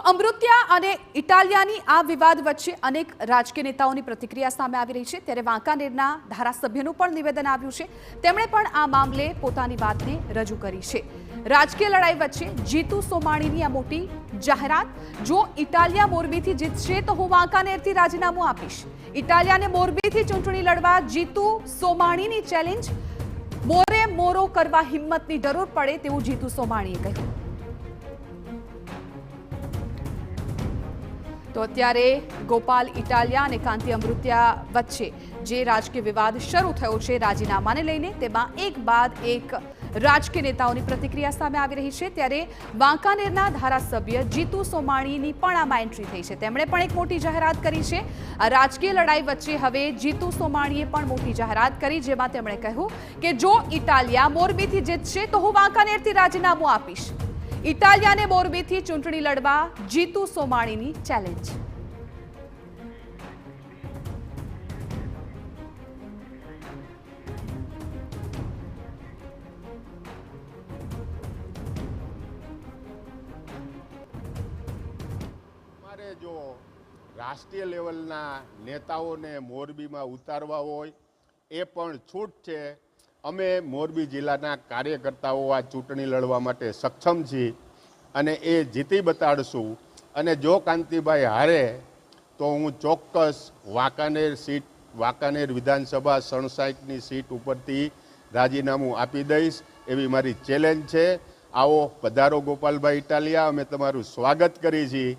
અમૃત્યા અને ઇટાલિયાની આ વિવાદ વચ્ચે અનેક રાજકીય નેતાઓની પ્રતિક્રિયા સામે આવી રહી છે ત્યારે વાંકાનેરના ધારાસભ્યનું પણ નિવેદન આવ્યું છે। તેમણે પણ આ મામલે પોતાની વાતને રજૂ કરી છે। રાજકીય લડાઈ વચ્ચે જીતુ સોમાણીની આ મોટી જાહેરાત, જો ઇટાલિયા મોરબીથી જીતશે તો હું વાંકાનેરથી રાજીનામું આપીશ। ઇટાલિયાને મોરબીથી ચૂંટણી લડવા જીતુ સોમાણીની ચેલેન્જ, મોરે મોરો કરવા હિંમતની જરૂર પડે તેવું જીતુ સોમાણીએ કહ્યું। તો અત્યારે ગોપાલ ઇટાલિયા અને કાંતિ અમૃત્યા વચ્ચે જે રાજકીય વિવાદ શરૂ થયો છે રાજીનામાને લઈને, તેમાં એક બાદ એક રાજકીય નેતાઓની પ્રતિક્રિયા સામે આવી રહી છે। ત્યારે વાંકાનેરના ધારાસભ્ય જીતુ સોમાણીની પણ આમાં એન્ટ્રી થઈ છે। તેમણે પણ એક મોટી જાહેરાત કરી છે। આ રાજકીય લડાઈ વચ્ચે હવે જીતુ સોમાણીએ પણ મોટી જાહેરાત કરી, જેમાં તેમણે કહ્યું કે જો ઇટાલિયા મોરબીથી જીતશે તો હું વાંકાનેરથી રાજીનામું આપીશ। ઇટાલિયાને મોરબીથી ચૂંટણી લડવા જીતુ સોમાણીની ચેલેન્જ। અમારે જો રાષ્ટ્રીય લેવલના નેતાઓને મોરબીમાં ઉતારવા હોય એ પણ છૂટ છે। અમે મોરબી જિલ્લાના કાર્યકર્તાઓ આ ચૂંટણી લડવા માટે સક્ષમ છીએ અને એ જીતી બતાડશું। અને જો કાંતિભાઈ હારે તો હું ચોક્કસ વાંકાનેર વિધાનસભા 67ની સીટ ઉપરથી રાજીનામું આપી દઈશ, એવી મારી ચેલેન્જ છે। આવો પધારો ગોપાલભાઈ ઇટાલિયા, અમે તમારું સ્વાગત કરીએ છીએ।